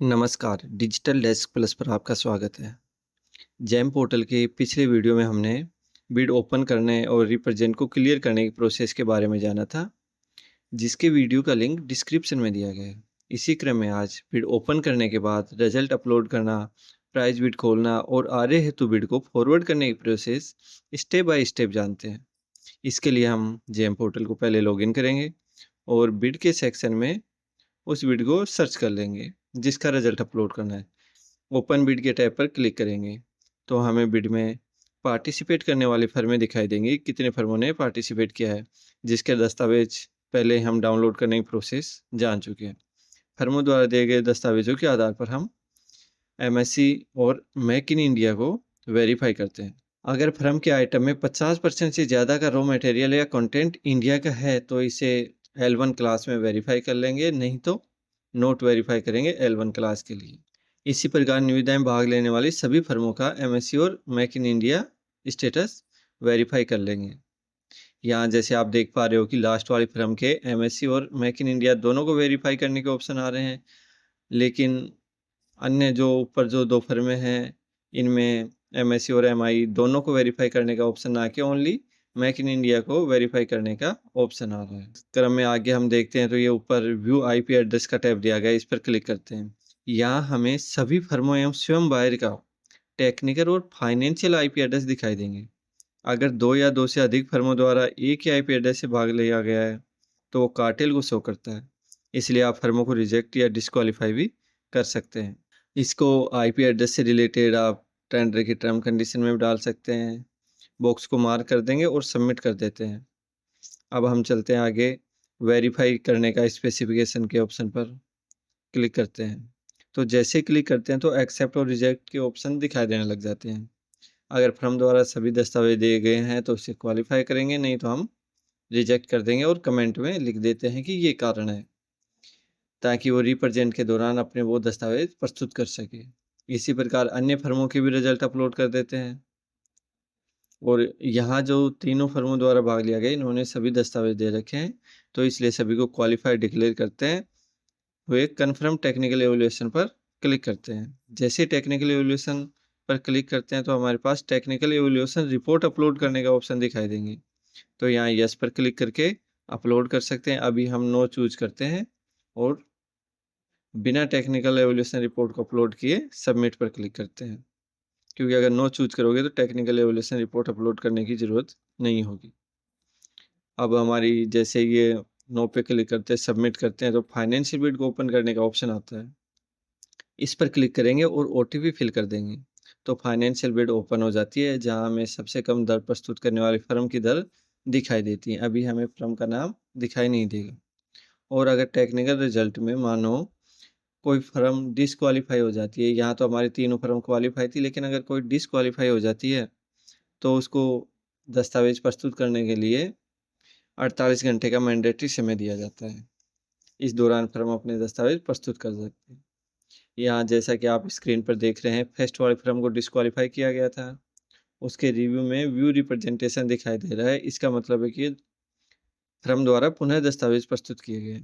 नमस्कार, digital desk plus पर आपका स्वागत है। जैम पोर्टल के पिछले वीडियो में हमने बिड ओपन करने और रिप्रेजेंट को क्लियर करने की प्रोसेस के बारे में जाना था, जिसके वीडियो का लिंक डिस्क्रिप्शन में दिया गया है। इसी क्रम में आज बिड ओपन करने के बाद रिजल्ट अपलोड करना, प्राइस बिड खोलना और आरे हेतु बिड को फॉरवर्ड करने की प्रोसेस स्टेप बाय स्टेप जानते हैं। इसके लिए हम जैम पोर्टल को पहले लॉगिन करेंगे और बिड के सेक्शन में उस बिड को सर्च कर लेंगे, जिसका रिजल्ट अपलोड करना है। ओपन बिड के टैब पर क्लिक करेंगे तो हमें बिड में पार्टिसिपेट करने वाली फर्में दिखाई देंगी, कितने फर्मों ने पार्टिसिपेट किया है, जिसके दस्तावेज पहले हम डाउनलोड करने की प्रोसेस जान चुके हैं। फर्मों द्वारा दिए गए दस्तावेजों के आधार पर हम एमएससी और मेक इन इंडिया को वेरीफाई करते हैं। अगर फर्म के आइटम में 50% से ज़्यादा का रॉ मटेरियल या कंटेंट इंडिया का है तो इसे L1 क्लास में वेरीफाई कर लेंगे, नहीं तो नोट वेरीफाई करेंगे L1 क्लास के लिए। इसी प्रकार निविदा में भाग लेने वाली सभी फर्मों का एमएससी और make in India status verify कर लेंगे। यहाँ जैसे आप देख पा रहे हो कि लास्ट वाली फर्म के एमएससी और मेक इन इंडिया दोनों को वेरीफाई करने के ऑप्शन आ रहे हैं, लेकिन अन्य जो ऊपर जो 2 फर्में हैं, इनमें एमएससी और एमआई दोनों को वेरीफाई करने का ऑप्शन ना के ओनली मेक इन इंडिया को वेरीफाई करने का ऑप्शन आ रहा है। क्रम में आगे हम देखते हैं तो ये ऊपर व्यू आईपी एड्रेस का टैब दिया गया है, इस पर क्लिक करते हैं। यहाँ हमें सभी फर्मों एवं स्वयं बायर का टेक्निकल और फाइनेंशियल आईपी एड्रेस दिखाई देंगे। अगर 2 या 2 से अधिक फर्मों द्वारा एक ही आईपी एड्रेस से भाग लिया गया है, तो वो कार्टेल को शो करता है। इसलिए आप फर्मों को रिजेक्ट या डिस्क्वालीफाई भी कर सकते हैं। इसको आईपी एड्रेस से रिलेटेड आप टेंडर की टर्म कंडीशन में भी डाल सकते हैं। बॉक्स को मार्क कर देंगे और सबमिट कर देते हैं। अब हम चलते हैं आगे, वेरीफाई करने का स्पेसिफिकेशन के ऑप्शन पर क्लिक करते हैं। तो जैसे ही क्लिक करते हैं तो एक्सेप्ट और रिजेक्ट के ऑप्शन दिखाई देने लग जाते हैं। अगर फर्म द्वारा सभी दस्तावेज दिए गए हैं तो उसे क्वालिफाई करेंगे, नहीं तो हम रिजेक्ट कर देंगे और कमेंट में लिख देते हैं कि ये कारण है, ताकि वो रिप्रेजेंट के दौरान अपने वो दस्तावेज प्रस्तुत कर सके। इसी प्रकार अन्य फर्मों के भी रिजल्ट अपलोड कर देते हैं। और यहाँ जो तीनों फर्मों द्वारा भाग लिया गया, इन्होंने सभी दस्तावेज दे रखे हैं, तो इसलिए सभी को क्वालिफाइड डिक्लेयर करते हैं। वे कन्फर्म टेक्निकल एवोल्यूशन पर क्लिक करते हैं। जैसे टेक्निकल एवोल्यूशन पर क्लिक करते हैं तो हमारे पास टेक्निकल एवोल्यूशन रिपोर्ट अपलोड करने का ऑप्शन दिखाई देंगे। तो यहाँ यस पर क्लिक करके अपलोड कर सकते हैं। अभी हम नो चूज करते हैं और बिना टेक्निकल एवोल्यूशन रिपोर्ट को अपलोड किए सबमिट पर क्लिक करते हैं, क्योंकि अगर नो चूज करोगे तो टेक्निकल एवोल्यूशन रिपोर्ट अपलोड करने की ज़रूरत नहीं होगी। अब हमारी जैसे ये नो पे क्लिक करते हैं, सबमिट करते हैं, तो फाइनेंशियल बिड को ओपन करने का ऑप्शन आता है। इस पर क्लिक करेंगे और ओटीपी फिल कर देंगे तो फाइनेंशियल बिड ओपन हो जाती है, जहां हमें सबसे कम दर प्रस्तुत करने वाली फर्म की दर दिखाई देती है। अभी हमें फर्म का नाम दिखाई नहीं देगा। और अगर टेक्निकल रिजल्ट में मानो कोई फर्म डिसक्वालीफाई हो जाती है, यहाँ तो हमारी तीनों फर्म क्वालिफाई थी, लेकिन अगर कोई डिसक्वालीफाई हो जाती है तो उसको दस्तावेज प्रस्तुत करने के लिए 48 घंटे का मैंडेटरी समय दिया जाता है। इस दौरान फर्म अपने दस्तावेज प्रस्तुत कर सकती है। यहाँ जैसा कि आप स्क्रीन पर देख रहे हैं, फर्स्ट वाली फर्म को डिस्क्वालीफाई किया गया था। उसके रिव्यू में व्यू रिप्रेजेंटेशन दिखाई दे रहा है। इसका मतलब है कि फर्म द्वारा पुनः दस्तावेज प्रस्तुत किए गए।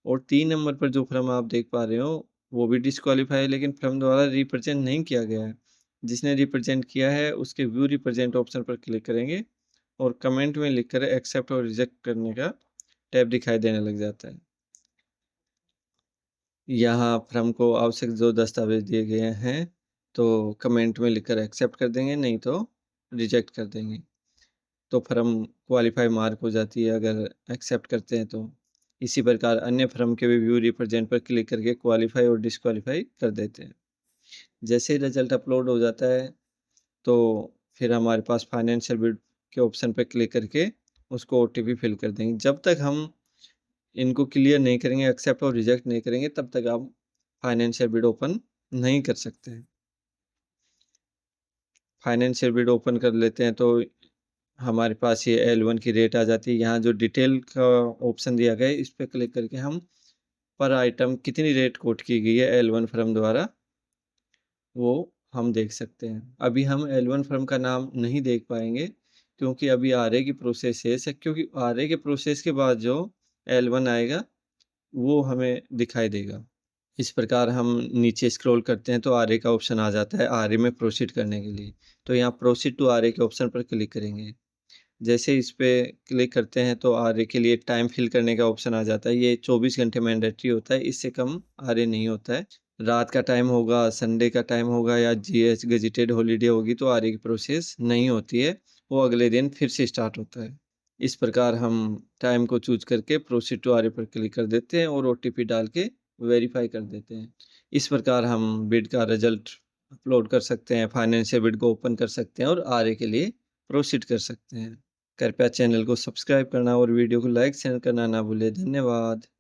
और 3 नंबर पर जो फर्म आप देख पा रहे हो, वो भी डिस्क्वालीफाई है, लेकिन फर्म द्वारा रिप्रेजेंट नहीं किया गया है। जिसने रिप्रेजेंट किया है उसके व्यू रिप्रेजेंट ऑप्शन पर क्लिक करेंगे और कमेंट में लिखकर एक्सेप्ट और रिजेक्ट करने का टैब दिखाई देने लग जाता है। यहाँ फर्म को आवश्यक जो दस्तावेज दिए गए हैं, तो कमेंट में लिखकर एक्सेप्ट कर देंगे, नहीं तो रिजेक्ट कर देंगे। तो फर्म क्वालिफाई मार्क हो जाती है अगर एक्सेप्ट करते हैं तो। इसी प्रकार अन्य फर्म के भी व्यू रिप्रेजेंट पर क्लिक करके क्वालिफाई और डिस्क्वालीफाई कर देते हैं। जैसे ही रिजल्ट अपलोड हो जाता है, तो फिर हमारे पास फाइनेंशियल बिड के ऑप्शन पर क्लिक करके उसको ओटीपी फिल कर देंगे। जब तक हम इनको क्लियर नहीं करेंगे, एक्सेप्ट और रिजेक्ट नहीं करेंगे, तब तक आप फाइनेंशियल बिड ओपन नहीं कर सकते हैं। फाइनेंशियल बिड ओपन कर लेते हैं तो हमारे पास ये L1 की रेट आ जाती है। यहाँ जो डिटेल का ऑप्शन दिया गया है, इस पे क्लिक करके हम पर आइटम कितनी रेट कोट की गई है L1 फर्म द्वारा, वो हम देख सकते हैं। अभी हम L1 फर्म का नाम नहीं देख पाएँगे, क्योंकि अभी आरए की प्रोसेस शेष है, क्योंकि आरए के प्रोसेस के बाद जो L1 आएगा, वो हमें दिखाई देगा। इस प्रकार हम नीचे स्क्रॉल करते हैं तो आरए का ऑप्शन आ जाता है आरए में प्रोसीड करने के लिए। तो यहाँ प्रोसीड टू आरए के ऑप्शन पर क्लिक करेंगे। जैसे इस पे क्लिक करते हैं तो आरए के लिए टाइम फिल करने का ऑप्शन आ जाता है। ये 24 घंटे मैंडेटरी होता है, इससे कम आरए नहीं होता है। रात का टाइम होगा, संडे का टाइम होगा या जीएच गेज़ेटेड हॉलिडे होगी तो आरए की प्रोसेस नहीं होती है, वो अगले दिन फिर से स्टार्ट होता है। इस प्रकार हम टाइम को चूज़ करके प्रोसीड टू आरए पर क्लिक कर देते हैं और ओटीपी डाल के वेरीफ़ाई कर देते हैं। इस प्रकार हम बिड का रिज़ल्ट अपलोड कर सकते हैं, फाइनेंशियल बिड को ओपन कर सकते हैं और आरए के लिए प्रोसीड कर सकते हैं। कृपया चैनल को सब्सक्राइब करना और वीडियो को लाइक शेयर करना ना भूलें। धन्यवाद।